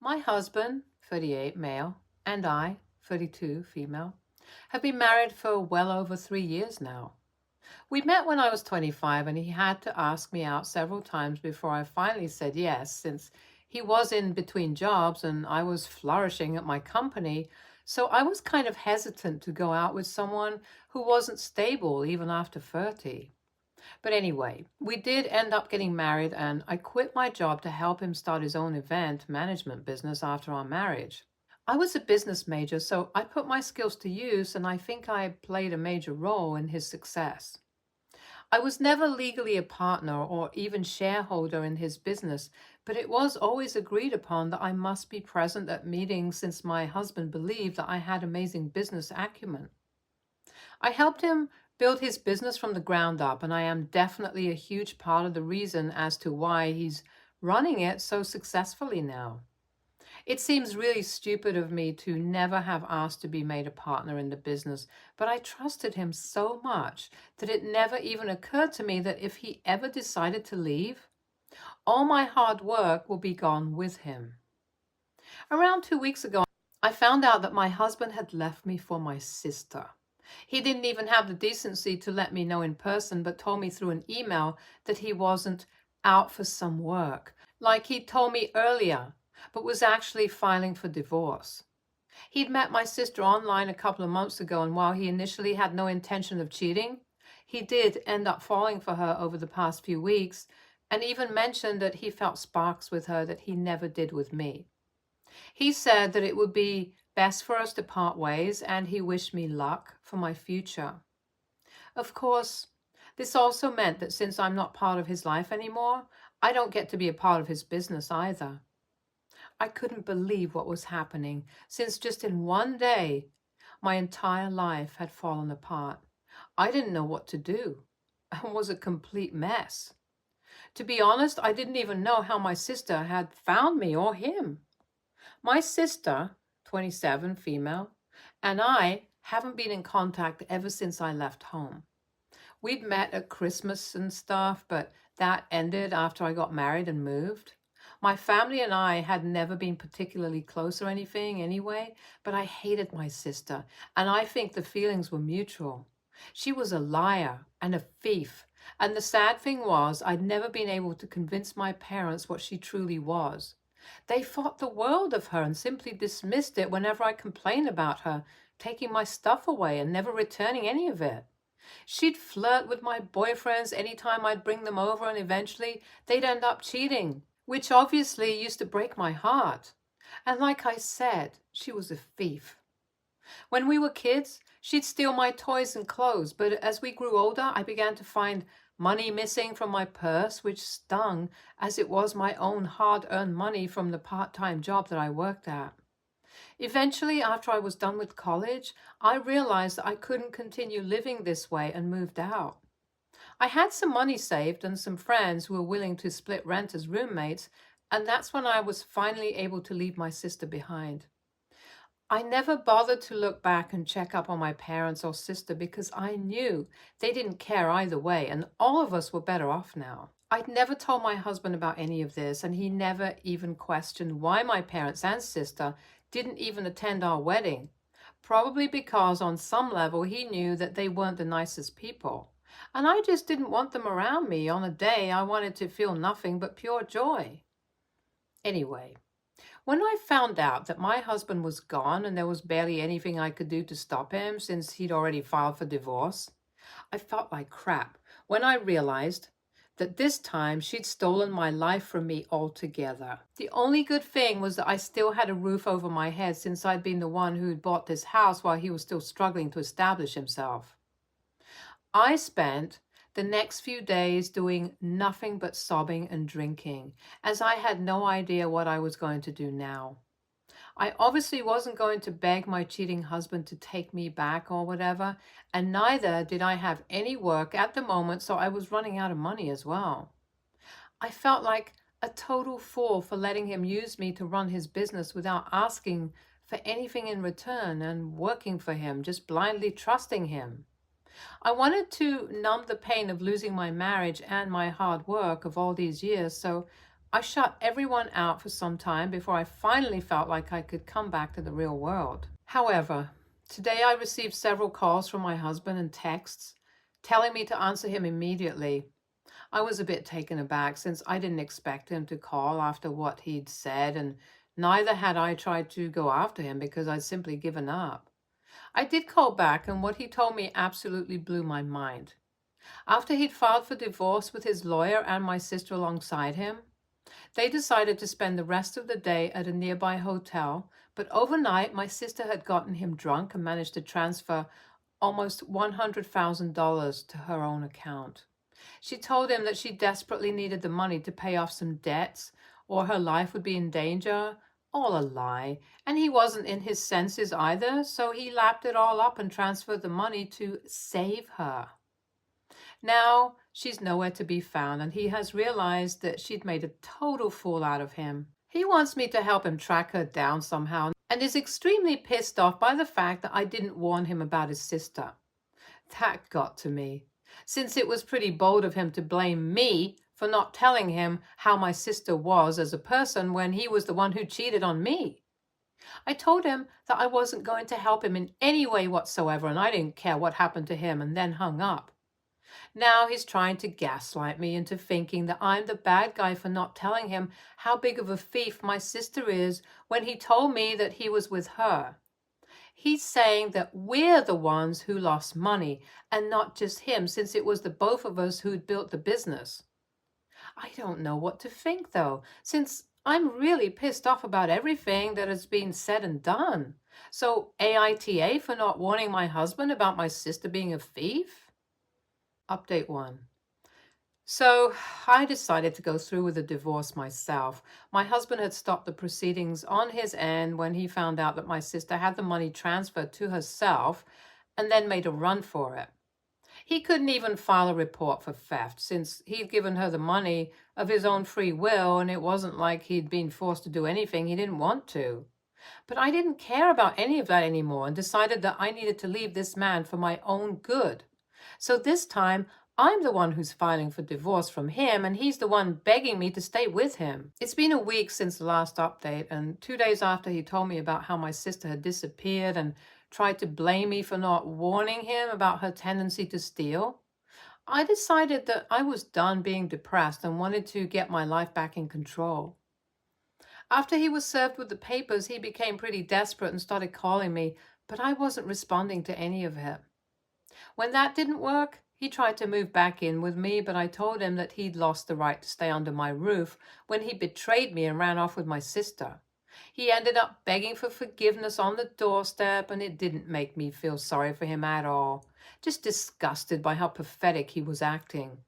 My husband, 38 male, and I, 32 female, have been married for well over 3 years now. We met when I was 25 and he had to ask me out several times before I finally said yes, since he was in between jobs and I was flourishing at my company. So I was kind of hesitant to go out with someone who wasn't stable even after 30. But anyway, we did end up getting married, and I quit my job to help him start his own event management business after our marriage. I was a business major, so I put my skills to use, and I think I played a major role in his success. I was never legally a partner or even shareholder in his business, but it was always agreed upon that I must be present at meetings since my husband believed that I had amazing business acumen. I helped him build his business from the ground up, and I am definitely a huge part of the reason as to why he's running it so successfully now. It seems really stupid of me to never have asked to be made a partner in the business, but I trusted him so much that it never even occurred to me that if he ever decided to leave, all my hard work will be gone with him. Around 2 weeks ago, I found out that my husband had left me for my sister. He didn't even have the decency to let me know in person, but told me through an email that he wasn't out for some work, like he'd told me earlier, but was actually filing for divorce. He'd met my sister online a couple of months ago, and while he initially had no intention of cheating, he did end up falling for her over the past few weeks, and even mentioned that he felt sparks with her that he never did with me. He said that it would be best for us to part ways, and he wished me luck for my future. Of course, this also meant that since I'm not part of his life anymore, I don't get to be a part of his business either. I couldn't believe what was happening, since just in one day, my entire life had fallen apart. I didn't know what to do. I was a complete mess. To be honest, I didn't even know how my sister had found me or him. My sister, 27, female, and I haven't been in contact ever since I left home. We'd met at Christmas and stuff, but that ended after I got married and moved. My family and I had never been particularly close or anything anyway, but I hated my sister, and I think the feelings were mutual. She was a liar and a thief, and the sad thing was I'd never been able to convince my parents what she truly was. They thought the world of her and simply dismissed it whenever I complained about her, taking my stuff away and never returning any of it. She'd flirt with my boyfriends anytime I'd bring them over, and eventually they'd end up cheating, which obviously used to break my heart. And like I said, she was a thief. When we were kids, she'd steal my toys and clothes, but as we grew older, I began to find money missing from my purse, which stung, as it was my own hard-earned money from the part-time job that I worked at. Eventually, after I was done with college, I realized that I couldn't continue living this way and moved out. I had some money saved and some friends who were willing to split rent as roommates, and that's when I was finally able to leave my sister behind. I never bothered to look back and check up on my parents or sister because I knew they didn't care either way, and all of us were better off now. I'd never told my husband about any of this, and he never even questioned why my parents and sister didn't even attend our wedding. Probably because on some level he knew that they weren't the nicest people. And I just didn't want them around me on a day I wanted to feel nothing but pure joy. Anyway, when I found out that my husband was gone and there was barely anything I could do to stop him since he'd already filed for divorce, I felt like crap when I realized that this time she'd stolen my life from me altogether. The only good thing was that I still had a roof over my head since I'd been the one who'd bought this house while he was still struggling to establish himself. I spent the next few days doing nothing but sobbing and drinking, as I had no idea what I was going to do now. I obviously wasn't going to beg my cheating husband to take me back or whatever, and neither did I have any work at the moment, so I was running out of money as well. I felt like a total fool for letting him use me to run his business without asking for anything in return and working for him, just blindly trusting him. I wanted to numb the pain of losing my marriage and my hard work of all these years, so I shut everyone out for some time before I finally felt like I could come back to the real world. However, today I received several calls from my husband and texts telling me to answer him immediately. I was a bit taken aback since I didn't expect him to call after what he'd said, and neither had I tried to go after him because I'd simply given up. I did call back, and what he told me absolutely blew my mind. After he'd filed for divorce with his lawyer and my sister alongside him, they decided to spend the rest of the day at a nearby hotel, but overnight my sister had gotten him drunk and managed to transfer almost $100,000 to her own account. She told him that she desperately needed the money to pay off some debts or her life would be in danger. All a lie. And he wasn't in his senses either, so he lapped it all up and transferred the money to save her. Now she's nowhere to be found, and he has realized that she'd made a total fool out of him. He wants me to help him track her down somehow and is extremely pissed off by the fact that I didn't warn him about his sister. That got to me, since it was pretty bold of him to blame me for not telling him how my sister was as a person when he was the one who cheated on me. I told him that I wasn't going to help him in any way whatsoever, and I didn't care what happened to him, and then hung up. Now he's trying to gaslight me into thinking that I'm the bad guy for not telling him how big of a thief my sister is when he told me that he was with her. He's saying that we're the ones who lost money and not just him, since it was the both of us who'd built the business. I don't know what to think, though, since I'm really pissed off about everything that has been said and done. So AITA for not warning my husband about my sister being a thief? Update 1. So I decided to go through with the divorce myself. My husband had stopped the proceedings on his end when he found out that my sister had the money transferred to herself and then made a run for it. He couldn't even file a report for theft since he'd given her the money of his own free will, and it wasn't like he'd been forced to do anything he didn't want to. But I didn't care about any of that anymore and decided that I needed to leave this man for my own good. So this time, I'm the one who's filing for divorce from him, and he's the one begging me to stay with him. It's been a week since the last update, and 2 days after he told me about how my sister had disappeared and tried to blame me for not warning him about her tendency to steal, I decided that I was done being depressed and wanted to get my life back in control. After he was served with the papers, he became pretty desperate and started calling me, but I wasn't responding to any of it. When that didn't work, he tried to move back in with me, but I told him that he'd lost the right to stay under my roof when he betrayed me and ran off with my sister. He ended up begging for forgiveness on the doorstep, and it didn't make me feel sorry for him at all, just disgusted by how pathetic he was acting.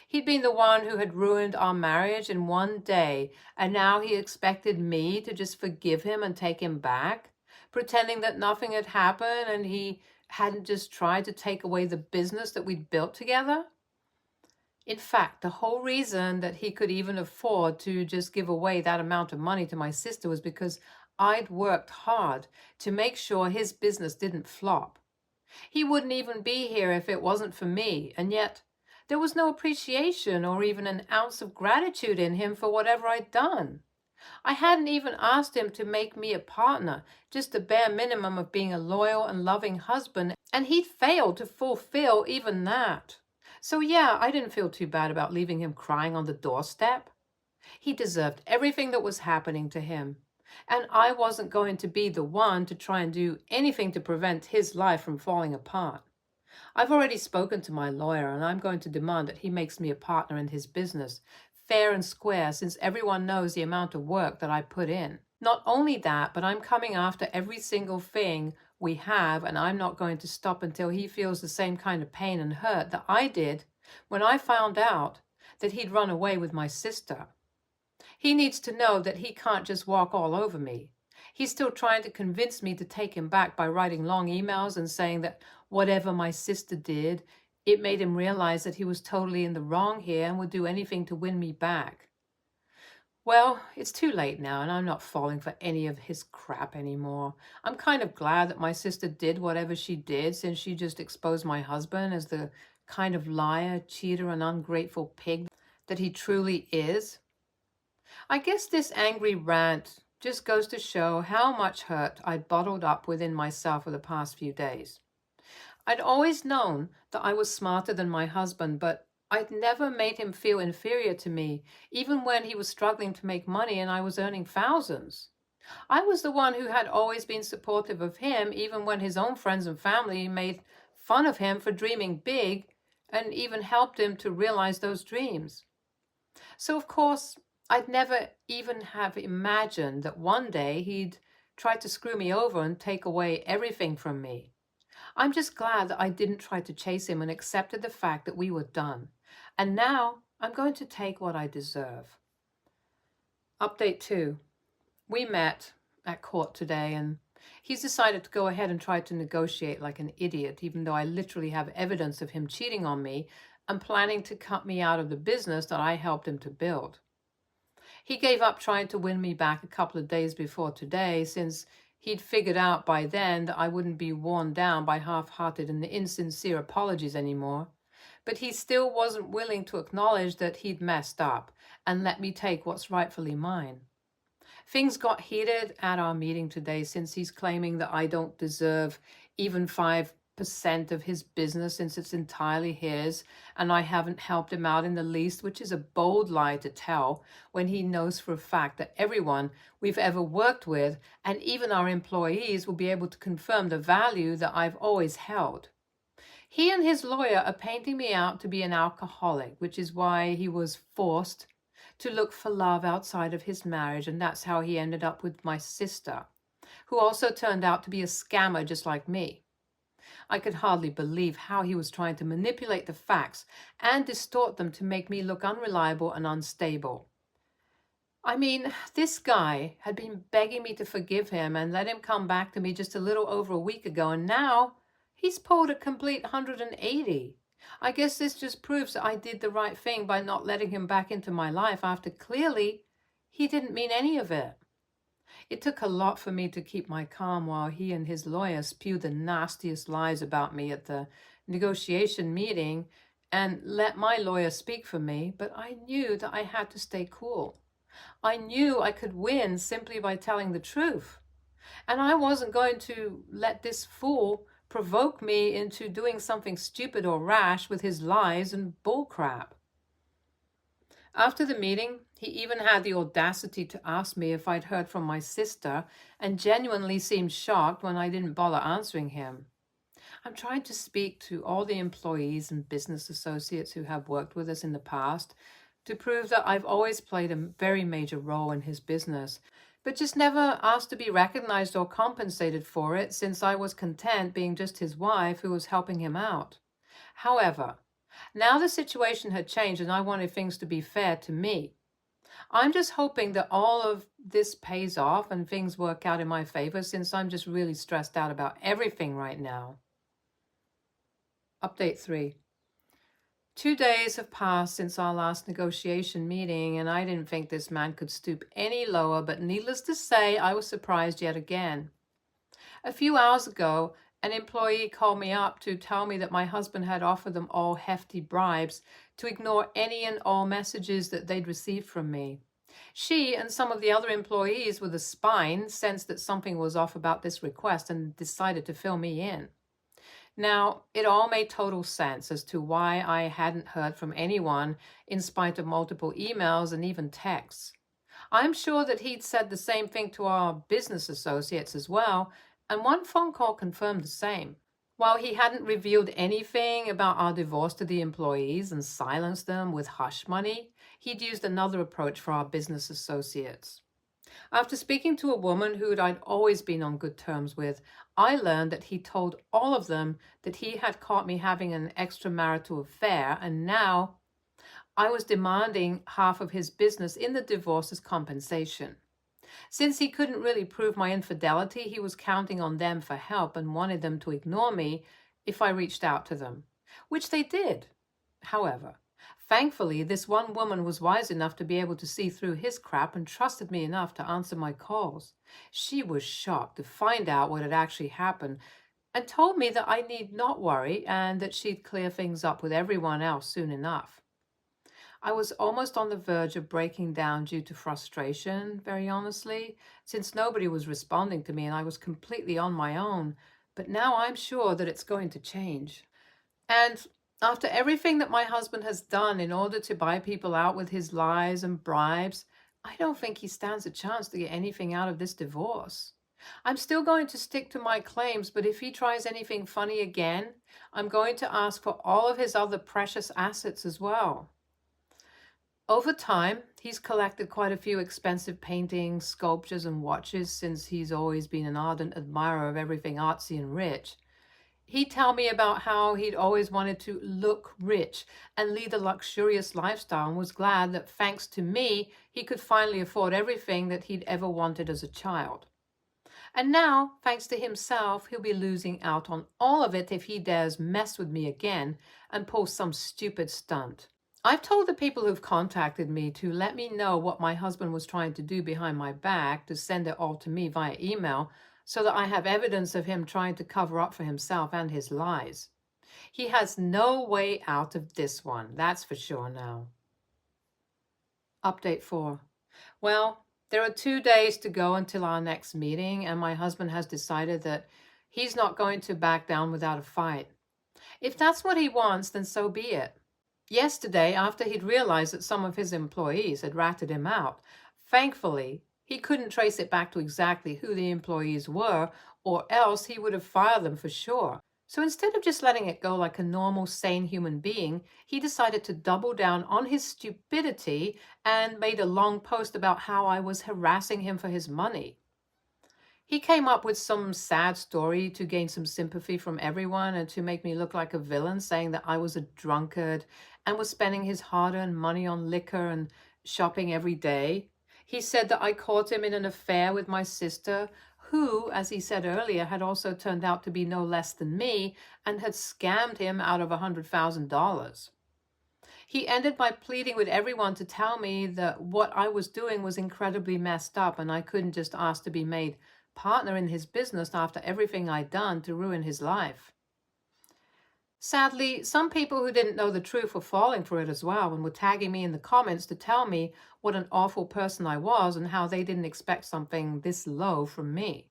He'd been the one who had ruined our marriage in one day, and now he expected me to just forgive him and take him back, pretending that nothing had happened and he hadn't just tried to take away the business that we'd built together. In fact, the whole reason that he could even afford to just give away that amount of money to my sister was because I'd worked hard to make sure his business didn't flop. He wouldn't even be here if it wasn't for me, and yet there was no appreciation or even an ounce of gratitude in him for whatever I'd done. I hadn't even asked him to make me a partner, just the bare minimum of being a loyal and loving husband, and he'd failed to fulfill even that. So yeah, I didn't feel too bad about leaving him crying on the doorstep. He deserved everything that was happening to him, and I wasn't going to be the one to try and do anything to prevent his life from falling apart. I've already spoken to my lawyer, and I'm going to demand that he makes me a partner in his business, fair and square, since everyone knows the amount of work that I put in. Not only that, but I'm coming after every single thing we have, and I'm not going to stop until he feels the same kind of pain and hurt that I did when I found out that he'd run away with my sister. He needs to know that he can't just walk all over me. He's still trying to convince me to take him back by writing long emails and saying that whatever my sister did, it made him realize that he was totally in the wrong here and would do anything to win me back. Well, it's too late now, and I'm not falling for any of his crap anymore. I'm kind of glad that my sister did whatever she did, since she just exposed my husband as the kind of liar, cheater, and ungrateful pig that he truly is. I guess this angry rant just goes to show how much hurt I'd bottled up within myself for the past few days. I'd always known that I was smarter than my husband, but I'd never made him feel inferior to me, even when he was struggling to make money and I was earning thousands. I was the one who had always been supportive of him, even when his own friends and family made fun of him for dreaming big and even helped him to realize those dreams. So, of course, I'd never even have imagined that one day he'd try to screw me over and take away everything from me. I'm just glad that I didn't try to chase him and accepted the fact that we were done. And now I'm going to take what I deserve. Update 2. We met at court today, and he's decided to go ahead and try to negotiate like an idiot, even though I literally have evidence of him cheating on me and planning to cut me out of the business that I helped him to build. He gave up trying to win me back a couple of days before today, since he'd figured out by then that I wouldn't be worn down by half-hearted and insincere apologies anymore. But he still wasn't willing to acknowledge that he'd messed up and let me take what's rightfully mine. Things got heated at our meeting today, since he's claiming that I don't deserve even 5% of his business since it's entirely his, and I haven't helped him out in the least, which is a bold lie to tell when he knows for a fact that everyone we've ever worked with, and even our employees, will be able to confirm the value that I've always held. He and his lawyer are painting me out to be an alcoholic, which is why he was forced to look for love outside of his marriage, and that's how he ended up with my sister, who also turned out to be a scammer just like me. I could hardly believe how he was trying to manipulate the facts and distort them to make me look unreliable and unstable. I mean, this guy had been begging me to forgive him and let him come back to me just a little over a week ago, and now he's pulled a complete 180. I guess this just proves that I did the right thing by not letting him back into my life after clearly he didn't mean any of it. It took a lot for me to keep my calm while he and his lawyer spewed the nastiest lies about me at the negotiation meeting and let my lawyer speak for me, but I knew that I had to stay cool. I knew I could win simply by telling the truth. And I wasn't going to let this fool provoke me into doing something stupid or rash with his lies and bullcrap. After the meeting, he even had the audacity to ask me if I'd heard from my sister, and genuinely seemed shocked when I didn't bother answering him. I'm trying to speak to all the employees and business associates who have worked with us in the past to prove that I've always played a very major role in his business, but just never asked to be recognized or compensated for it, since I was content being just his wife who was helping him out. However, now the situation had changed and I wanted things to be fair to me. I'm just hoping that all of this pays off and things work out in my favor, since I'm just really stressed out about everything right now. Update 3. 2 days have passed since our last negotiation meeting, and I didn't think this man could stoop any lower, but needless to say, I was surprised yet again. A few hours ago, an employee called me up to tell me that my husband had offered them all hefty bribes to ignore any and all messages that they'd received from me. She and some of the other employees with a spine sensed that something was off about this request and decided to fill me in. Now, it all made total sense as to why I hadn't heard from anyone in spite of multiple emails and even texts. I'm sure that he'd said the same thing to our business associates as well, and one phone call confirmed the same. While he hadn't revealed anything about our divorce to the employees and silenced them with hush money, he'd used another approach for our business associates. After speaking to a woman who I'd always been on good terms with, I learned that he told all of them that he had caught me having an extramarital affair, and now I was demanding half of his business in the divorce as compensation. Since he couldn't really prove my infidelity, he was counting on them for help and wanted them to ignore me if I reached out to them, which they did. However, thankfully, this one woman was wise enough to be able to see through his crap and trusted me enough to answer my calls. She was shocked to find out what had actually happened and told me that I need not worry and that she'd clear things up with everyone else soon enough. I was almost on the verge of breaking down due to frustration, very honestly, since nobody was responding to me and I was completely on my own. But now I'm sure that it's going to change. And after everything that my husband has done in order to buy people out with his lies and bribes, I don't think he stands a chance to get anything out of this divorce. I'm still going to stick to my claims, but if he tries anything funny again, I'm going to ask for all of his other precious assets as well. Over time, he's collected quite a few expensive paintings, sculptures, and watches since he's always been an ardent admirer of everything artsy and rich. He'd tell me about how he'd always wanted to look rich and lead a luxurious lifestyle and was glad that thanks to me, he could finally afford everything that he'd ever wanted as a child. And now, thanks to himself, he'll be losing out on all of it if he dares mess with me again and pull some stupid stunt. I've told the people who've contacted me to let me know what my husband was trying to do behind my back, to send it all to me via email so that I have evidence of him trying to cover up for himself and his lies. He has no way out of this one, that's for sure now. Update 4. Well, there are 2 days to go until our next meeting, and my husband has decided that he's not going to back down without a fight. If that's what he wants, then so be it. Yesterday, after he'd realized that some of his employees had ratted him out, thankfully, he couldn't trace it back to exactly who the employees were, or else he would have fired them for sure. So instead of just letting it go like a normal, sane human being, he decided to double down on his stupidity and made a long post about how I was harassing him for his money. He came up with some sad story to gain some sympathy from everyone and to make me look like a villain, saying that I was a drunkard and was spending his hard-earned money on liquor and shopping every day. He said that I caught him in an affair with my sister, who, as he said earlier, had also turned out to be no less than me and had scammed him out of $100,000. He ended by pleading with everyone to tell me that what I was doing was incredibly messed up and I couldn't just ask to be made partner in his business after everything I'd done to ruin his life. Sadly, some people who didn't know the truth were falling for it as well and were tagging me in the comments to tell me what an awful person I was and how they didn't expect something this low from me.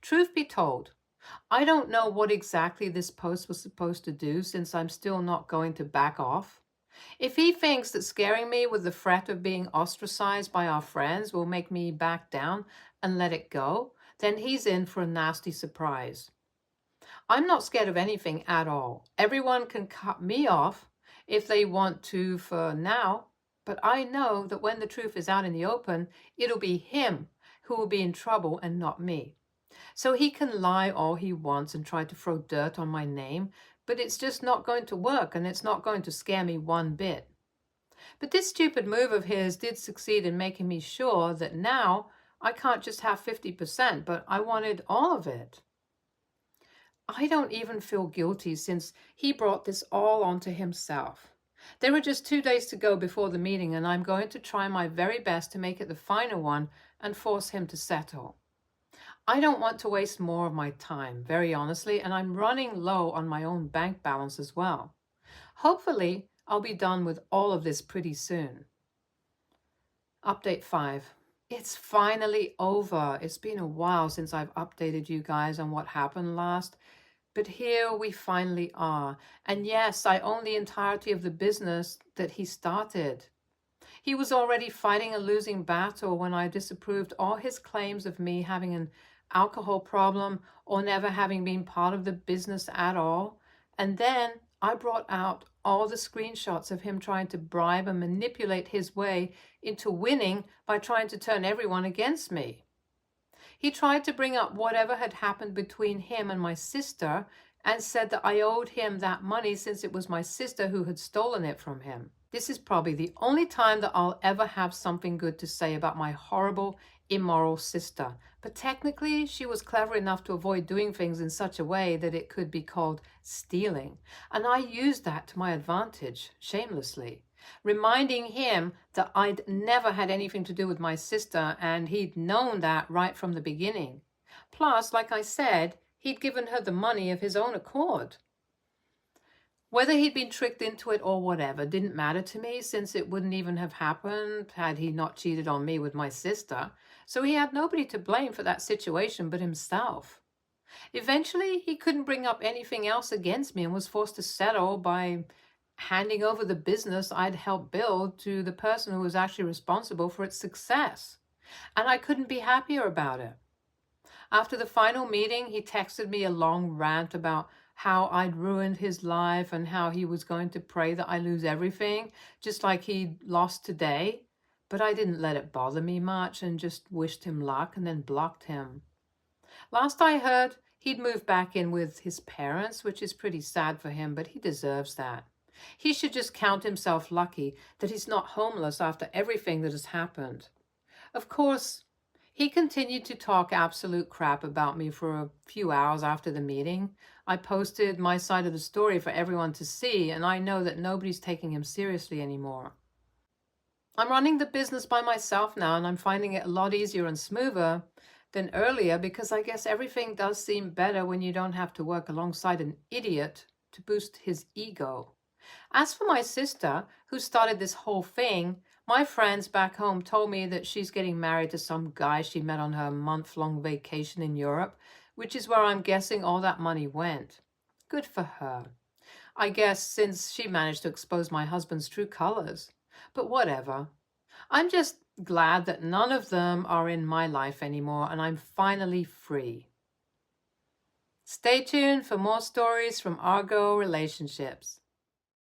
Truth be told, I don't know what exactly this post was supposed to do since I'm still not going to back off. If he thinks that scaring me with the threat of being ostracized by our friends will make me back down and let it go, then he's in for a nasty surprise. I'm not scared of anything at all. Everyone can cut me off if they want to for now, but I know that when the truth is out in the open, it'll be him who will be in trouble and not me. So he can lie all he wants and try to throw dirt on my name, but it's just not going to work and it's not going to scare me one bit. But this stupid move of his did succeed in making me sure that now I can't just have 50%, but I wanted all of it. I don't even feel guilty since he brought this all onto himself. There are just 2 days to go before the meeting, and I'm going to try my very best to make it the final one and force him to settle. I don't want to waste more of my time, very honestly, and I'm running low on my own bank balance as well. Hopefully, I'll be done with all of this pretty soon. Update 5. It's finally over. It's been a while since I've updated you guys on what happened last, but here we finally are. And yes, I own the entirety of the business that he started. He was already fighting a losing battle when I disapproved all his claims of me having an alcohol problem or never having been part of the business at all. And then I brought out all the screenshots of him trying to bribe and manipulate his way into winning by trying to turn everyone against me. He tried to bring up whatever had happened between him and my sister and said that I owed him that money since it was my sister who had stolen it from him. This is probably the only time that I'll ever have something good to say about my horrible, immoral sister. But technically, she was clever enough to avoid doing things in such a way that it could be called stealing. And I used that to my advantage, shamelessly, reminding him that I'd never had anything to do with my sister, and he'd known that right from the beginning. Plus, like I said, he'd given her the money of his own accord. Whether he'd been tricked into it or whatever didn't matter to me, since it wouldn't even have happened had he not cheated on me with my sister, so he had nobody to blame for that situation but himself. Eventually, he couldn't bring up anything else against me and was forced to settle by handing over the business I'd helped build to the person who was actually responsible for its success. And I couldn't be happier about it. After the final meeting, he texted me a long rant about how I'd ruined his life and how he was going to pray that I lose everything, just like he'd lost today. But I didn't let it bother me much and just wished him luck and then blocked him. Last I heard, he'd moved back in with his parents, which is pretty sad for him, but he deserves that. He should just count himself lucky that he's not homeless after everything that has happened. Of course, he continued to talk absolute crap about me for a few hours after the meeting. I posted my side of the story for everyone to see, and I know that nobody's taking him seriously anymore. I'm running the business by myself now, and I'm finding it a lot easier and smoother than earlier, because I guess everything does seem better when you don't have to work alongside an idiot to boost his ego. As for my sister, who started this whole thing, my friends back home told me that she's getting married to some guy she met on her month-long vacation in Europe, which is where I'm guessing all that money went. Good for her. I guess, since she managed to expose my husband's true colors. But whatever. I'm just glad that none of them are in my life anymore, and I'm finally free. Stay tuned for more stories from Argo Relationships.